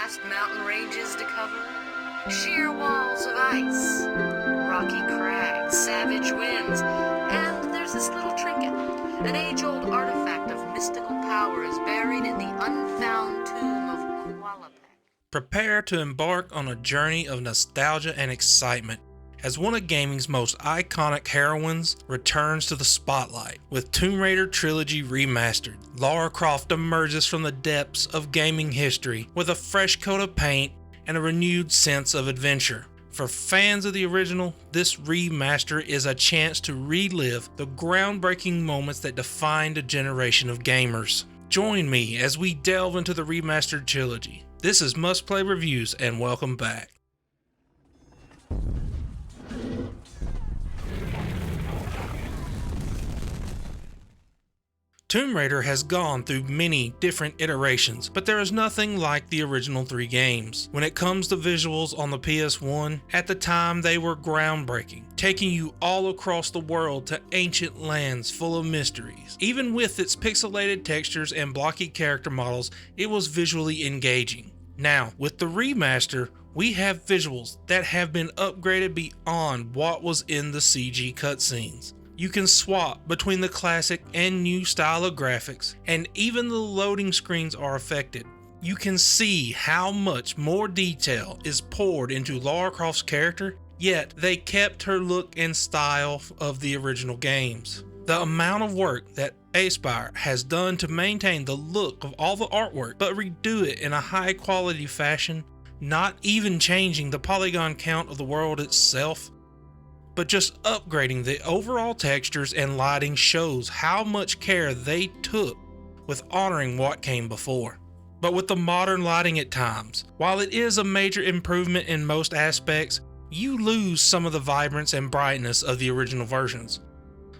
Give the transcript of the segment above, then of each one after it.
vast mountain ranges to cover, sheer walls of ice, rocky crags, savage winds, and there's this little trinket. An age-old artifact of mystical power is buried in the unfound Tomb of Qualopec. Prepare to embark on a journey of nostalgia and excitement as one of gaming's most iconic heroines returns to the spotlight. With Tomb Raider Trilogy Remastered, Lara Croft emerges from the depths of gaming history with a fresh coat of paint and a renewed sense of adventure. For fans of the original, this remaster is a chance to relive the groundbreaking moments that defined a generation of gamers. Join me as we delve into the remastered trilogy. This is Must Play Reviews, and welcome back. Tomb Raider has gone through many different iterations, but there is nothing like the original 3 games. When it comes to visuals on the PS1, at the time they were groundbreaking, taking you all across the world to ancient lands full of mysteries. Even with its pixelated textures and blocky character models, it was visually engaging. Now, with the remaster, we have visuals that have been upgraded beyond what was in the CG cutscenes. You can swap between the classic and new style of graphics, and even the loading screens are affected. You can see how much more detail is poured into Lara Croft's character, yet they kept her look and style of the original games. The amount of work that Aspyr has done to maintain the look of all the artwork, but redo it in a high quality fashion, not even changing the polygon count of the world itself, but just upgrading the overall textures and lighting, shows how much care they took with honoring what came before. But with the modern lighting at times, while it is a major improvement in most aspects, you lose some of the vibrance and brightness of the original versions.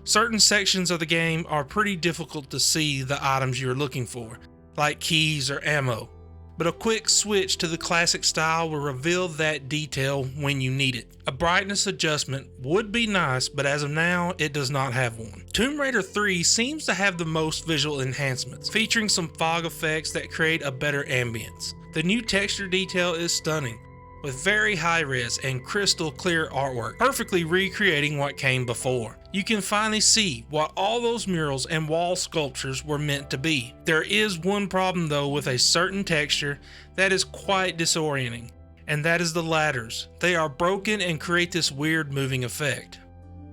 Certain sections of the game are pretty difficult to see the items you're looking for, like keys or ammo, but a quick switch to the classic style will reveal that detail when you need it. A brightness adjustment would be nice, but as of now, it does not have one. Tomb Raider 3 seems to have the most visual enhancements, featuring some fog effects that create a better ambience. The new texture detail is stunning, with very high res and crystal clear artwork, perfectly recreating what came before. You can finally see what all those murals and wall sculptures were meant to be. There is one problem though with a certain texture that is quite disorienting, and that is the ladders. They are broken and create this weird moving effect.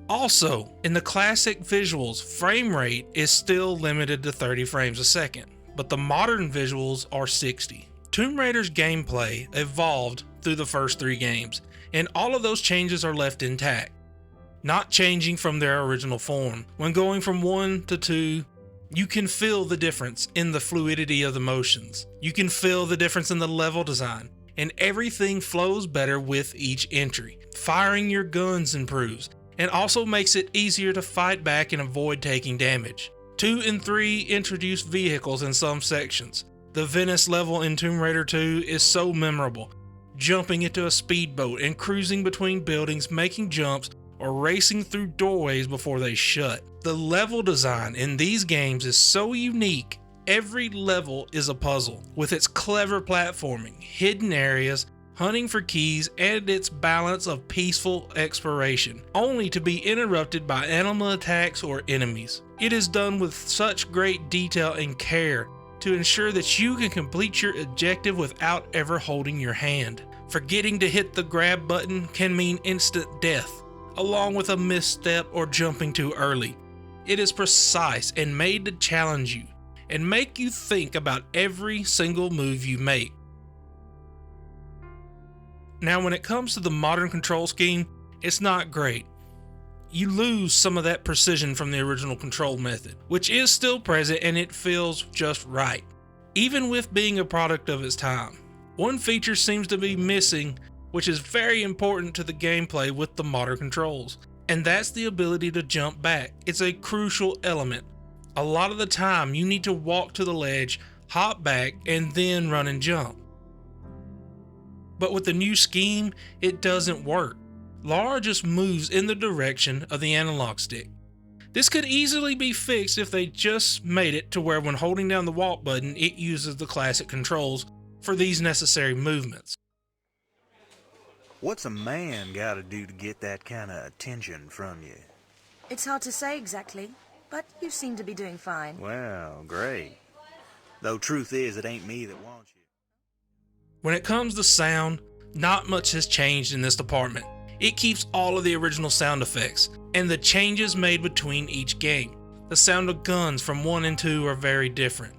Also, in the classic visuals, frame rate is still limited to 30 frames a second, but the modern visuals are 60. Tomb Raider's gameplay evolved through the first 3 games, and all of those changes are left intact, not changing from their original form. When going from 1 to 2, you can feel the difference in the fluidity of the motions. You can feel the difference in the level design, and everything flows better with each entry. Firing your guns improves, and also makes it easier to fight back and avoid taking damage. 2 and 3 introduce vehicles in some sections. The Venice level in Tomb Raider 2 is so memorable, jumping into a speedboat and cruising between buildings, making jumps, or racing through doorways before they shut. The level design in these games is so unique. Every level is a puzzle, with its clever platforming, hidden areas, hunting for keys, and its balance of peaceful exploration, only to be interrupted by animal attacks or enemies. It is done with such great detail and care to ensure that you can complete your objective without ever holding your hand. Forgetting to hit the grab button can mean instant death, along with a misstep or jumping too early. It is precise and made to challenge you and make you think about every single move you make. Now, when it comes to the modern control scheme, it's not great. You lose some of that precision from the original control method, which is still present, and it feels just right, even with being a product of its time. One feature seems to be missing, which is very important to the gameplay with the modern controls, and that's the ability to jump back. It's a crucial element. A lot of the time you need to walk to the ledge, hop back, and then run and jump. But with the new scheme, it doesn't work. Lara just moves in the direction of the analog stick. This could easily be fixed if they just made it to where when holding down the walk button, it uses the classic controls for these necessary movements. What's a man gotta do to get that kind of attention from you? It's hard to say exactly, but you seem to be doing fine. Well, great. Though truth is, it ain't me that wants you. When it comes to sound, not much has changed in this department. It keeps all of the original sound effects, and the changes made between each game. The sound of guns from 1 and 2 are very different.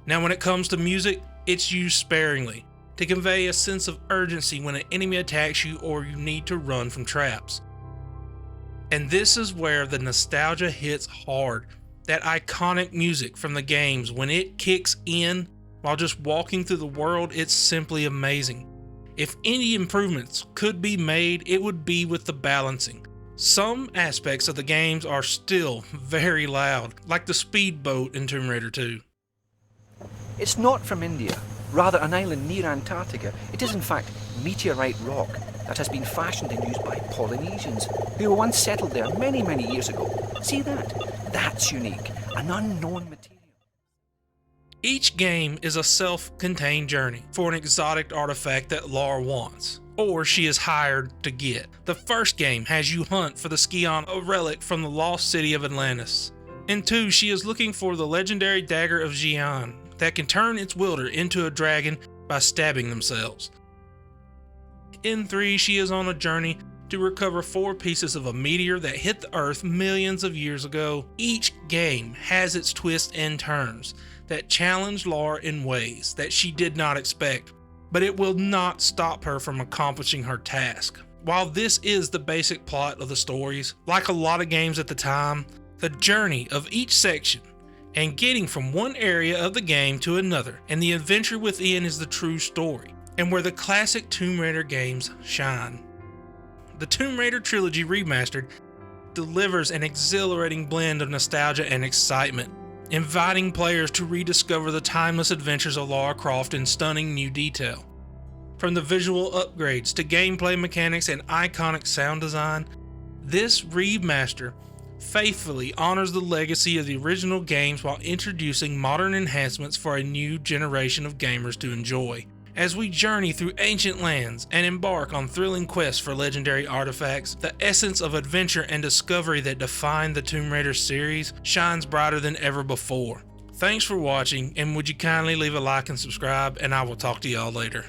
Now when it comes to music, it's used sparingly, to convey a sense of urgency when an enemy attacks you or you need to run from traps. And this is where the nostalgia hits hard. That iconic music from the games, when it kicks in while just walking through the world, it's simply amazing. If any improvements could be made, it would be with the balancing. Some aspects of the games are still very loud, like the speedboat in Tomb Raider 2. It's not from India, rather an island near Antarctica. It is in fact meteorite rock that has been fashioned and used by Polynesians who were once settled there many, many years ago. See that? That's unique, an unknown material. Each game is a self-contained journey for an exotic artifact that Lara wants, or she is hired to get. The first game has you hunt for the Scion, a relic from the lost city of Atlantis. In 2, she is looking for the legendary dagger of Xi'an that can turn its wielder into a dragon by stabbing themselves. In 3, she is on a journey to recover 4 pieces of a meteor that hit the Earth millions of years ago. Each game has its twists and turns that challenge Lara in ways that she did not expect, but it will not stop her from accomplishing her task. While this is the basic plot of the stories, like a lot of games at the time, the journey of each section and getting from one area of the game to another and the adventure within is the true story, and where the classic Tomb Raider games shine. The Tomb Raider Trilogy Remastered delivers an exhilarating blend of nostalgia and excitement, inviting players to rediscover the timeless adventures of Lara Croft in stunning new detail. From the visual upgrades to gameplay mechanics and iconic sound design, this remaster faithfully honors the legacy of the original games while introducing modern enhancements for a new generation of gamers to enjoy. As we journey through ancient lands and embark on thrilling quests for legendary artifacts, the essence of adventure and discovery that defined the Tomb Raider series shines brighter than ever before. Thanks for watching, and would you kindly leave a like and subscribe, and I will talk to y'all later.